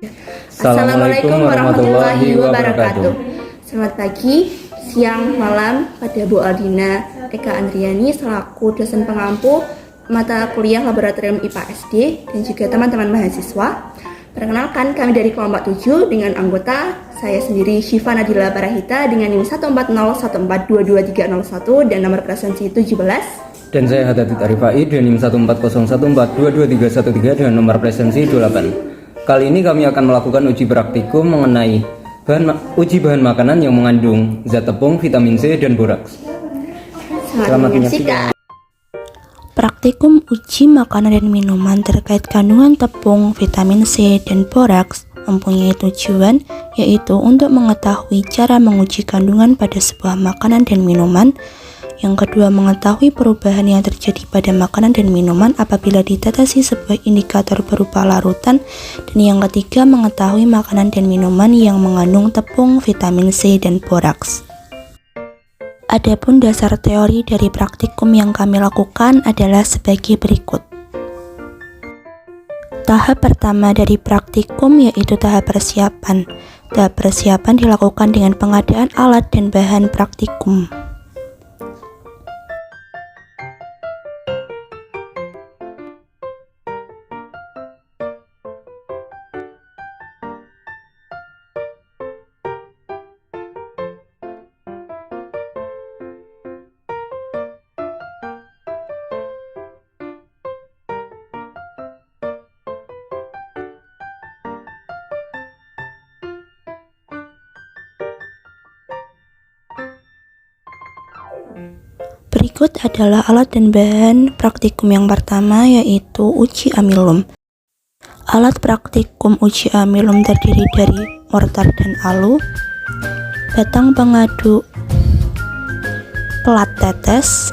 Assalamualaikum warahmatullahi wabarakatuh. Selamat pagi, siang, malam pada Bu Aldina Eka Andriani selaku dosen pengampu mata kuliah Laboratorium IPA SD dan juga teman-teman mahasiswa. Perkenalkan, kami dari kelompok 7 dengan anggota saya sendiri Syifa Nadila Barahita dengan NIM 140142231 dan nomor presensi 17. Dan saya Hadadit Arifai dengan NIM 14014223313 dengan nomor presensi 28. Kali ini kami akan melakukan uji praktikum mengenai uji bahan makanan yang mengandung zat tepung, vitamin C, dan boraks. Selamat menyaksikan. Praktikum uji makanan dan minuman terkait kandungan tepung, vitamin C, dan boraks mempunyai tujuan yaitu untuk mengetahui cara menguji kandungan pada sebuah makanan dan minuman. Yang kedua, mengetahui perubahan yang terjadi pada makanan dan minuman apabila ditetesi sebuah indikator berupa larutan. Dan yang ketiga, mengetahui makanan dan minuman yang mengandung tepung, vitamin C, dan boraks. Adapun dasar teori dari praktikum yang kami lakukan adalah sebagai berikut. Tahap pertama dari praktikum yaitu tahap persiapan. Tahap persiapan dilakukan dengan pengadaan alat dan bahan praktikum. Berikut adalah alat dan bahan praktikum yang pertama yaitu uji amilum. Alat praktikum uji amilum terdiri dari mortar dan alu, batang pengaduk, pelat tetes,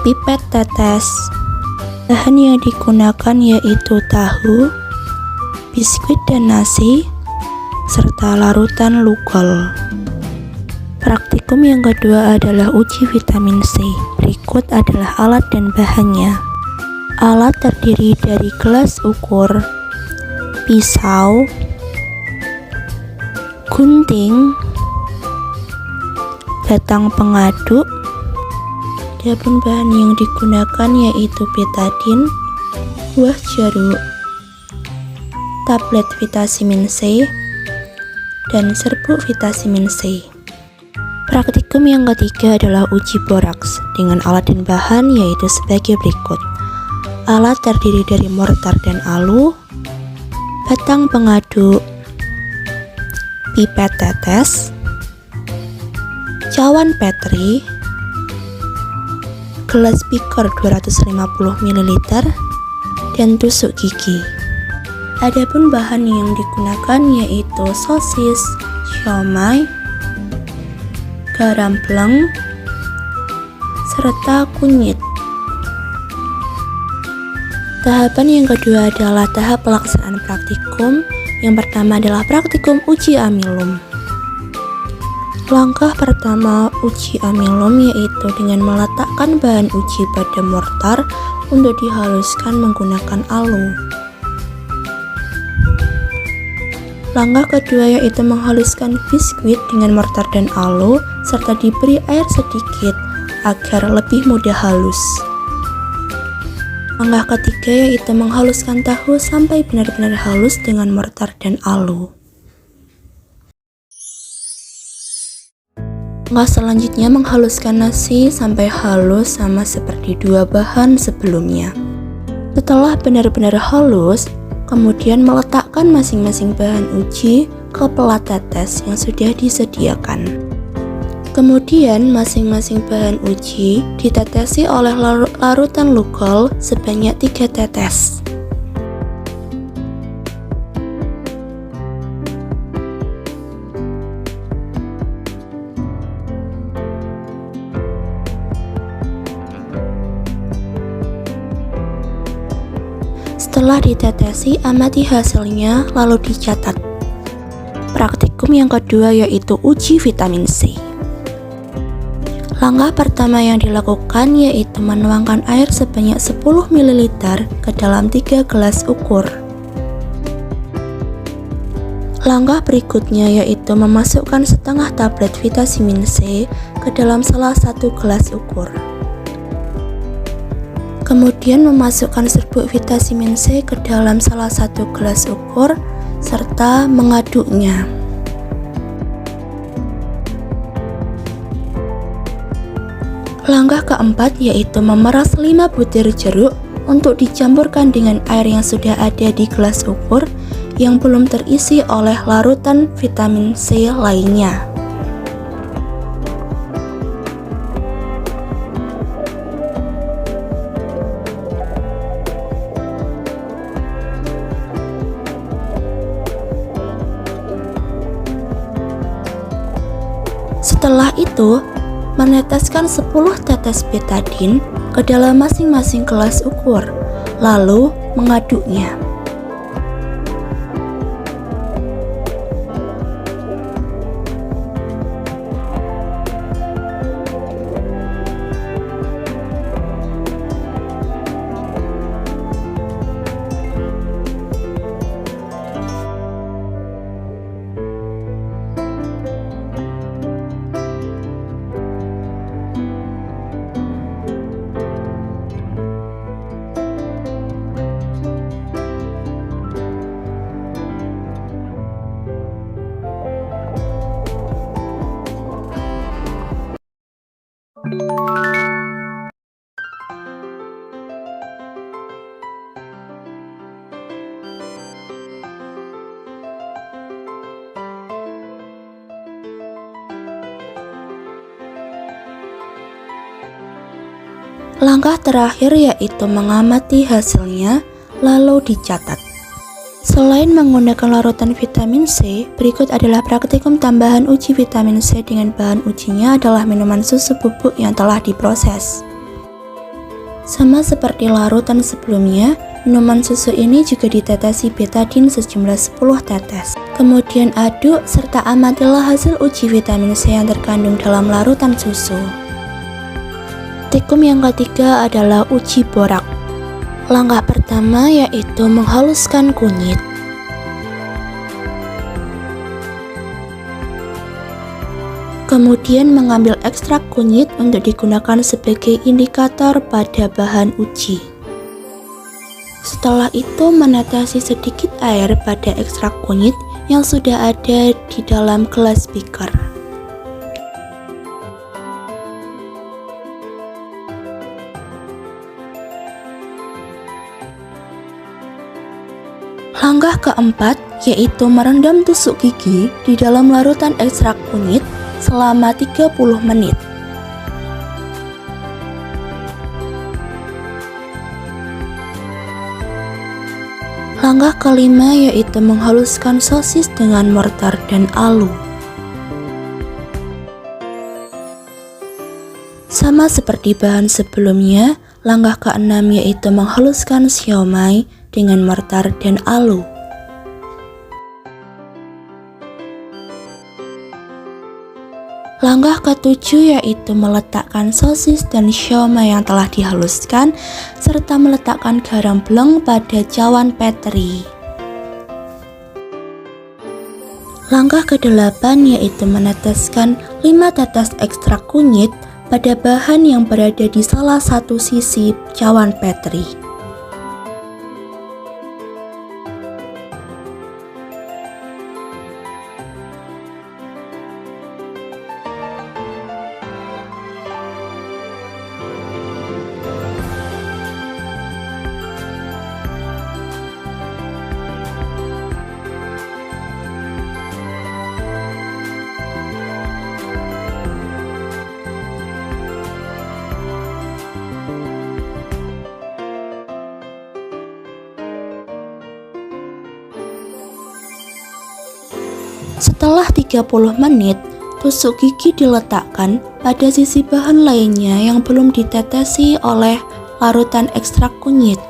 pipet tetes. Bahan yang digunakan yaitu tahu, biskuit dan nasi, serta larutan lugol. Praktikum yang kedua adalah uji vitamin C. Berikut adalah alat dan bahannya. Alat terdiri dari gelas ukur, pisau, gunting, batang pengaduk. Adapun bahan yang digunakan yaitu betadin, buah jeruk, tablet vitamin C, dan serbuk vitamin C. Praktikum yang ketiga adalah uji boraks dengan alat dan bahan yaitu sebagai berikut. Alat terdiri dari mortar dan alu, batang pengaduk, pipet tetes, cawan petri, gelas beaker 250 ml, dan tusuk gigi. Adapun bahan yang digunakan yaitu sosis, siomay, garam bleng, serta kunyit. Tahapan yang kedua adalah tahap pelaksanaan praktikum. Yang pertama adalah praktikum uji amilum. Langkah pertama uji amilum yaitu dengan meletakkan bahan uji pada mortar untuk dihaluskan menggunakan alu. Langkah kedua yaitu menghaluskan biskuit dengan mortar dan alu serta diberi air sedikit agar lebih mudah halus. Langkah ketiga yaitu menghaluskan tahu sampai benar-benar halus dengan mortar dan alu. Langkah selanjutnya menghaluskan nasi sampai halus sama seperti dua bahan sebelumnya. Setelah benar-benar halus, kemudian meletakkan masing-masing bahan uji ke pelat tetes yang sudah disediakan. Kemudian masing-masing bahan uji ditetesi oleh larutan lugol sebanyak 3 tetes. Setelah ditetesi, amati hasilnya lalu dicatat. Praktikum yang kedua yaitu uji vitamin C. Langkah pertama yang dilakukan yaitu menuangkan air sebanyak 10 ml ke dalam 3 gelas ukur. Langkah berikutnya yaitu memasukkan setengah tablet vitamin C ke dalam salah satu gelas ukur. Kemudian memasukkan serbuk vitamin C ke dalam salah satu gelas ukur serta mengaduknya. Langkah keempat yaitu memeras 5 butir jeruk untuk dicampurkan dengan air yang sudah ada di gelas ukur yang belum terisi oleh larutan vitamin C lainnya. Setelah itu, meneteskan 10 tetes betadine ke dalam masing-masing gelas ukur, lalu mengaduknya. Langkah terakhir yaitu mengamati hasilnya, lalu dicatat. Selain menggunakan larutan vitamin C, berikut adalah praktikum tambahan uji vitamin C dengan bahan ujinya adalah minuman susu bubuk yang telah diproses. Sama seperti larutan sebelumnya, minuman susu ini juga ditetesi betadine sejumlah 10 tetes. Kemudian aduk serta amatilah hasil uji vitamin C yang terkandung dalam larutan susu. Praktikum yang ketiga adalah uji borak. Langkah pertama yaitu menghaluskan kunyit. Kemudian mengambil ekstrak kunyit untuk digunakan sebagai indikator pada bahan uji. Setelah itu menetesi sedikit air pada ekstrak kunyit yang sudah ada di dalam gelas beaker. Langkah keempat yaitu merendam tusuk gigi di dalam larutan ekstrak kunyit selama 30 menit. Langkah kelima yaitu menghaluskan sosis dengan mortar dan alu. Sama seperti bahan sebelumnya, langkah keenam yaitu menghaluskan siomay dengan mortar dan alu. Langkah ketujuh yaitu meletakkan sosis dan siomay yang telah dihaluskan serta meletakkan garam bleng pada cawan petri. Langkah kedelapan yaitu meneteskan 5 tetes ekstrak kunyit pada bahan yang berada di salah satu sisi cawan petri. Setelah 30 menit, tusuk gigi diletakkan pada sisi bahan lainnya yang belum ditetesi oleh larutan ekstrak kunyit.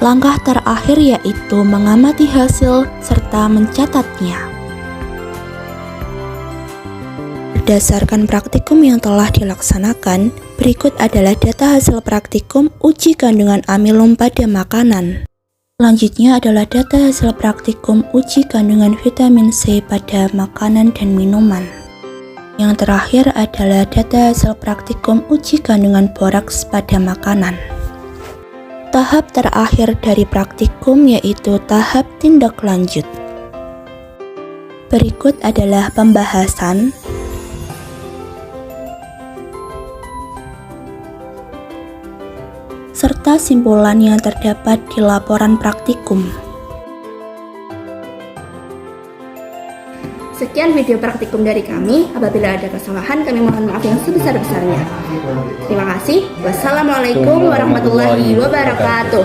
Langkah terakhir yaitu mengamati hasil serta mencatatnya. Berdasarkan praktikum yang telah dilaksanakan, berikut adalah data hasil praktikum uji kandungan amilum pada makanan. Selanjutnya adalah data hasil praktikum uji kandungan vitamin C pada makanan dan minuman. Yang terakhir adalah data hasil praktikum uji kandungan boraks pada makanan. Tahap terakhir dari praktikum yaitu tahap tindak lanjut. Berikut adalah pembahasan serta simpulan yang terdapat di laporan praktikum. Sekian video praktikum dari kami. Apabila ada kesalahan, kami mohon maaf yang sebesar-besarnya. Terima kasih. Wassalamualaikum warahmatullahi wabarakatuh.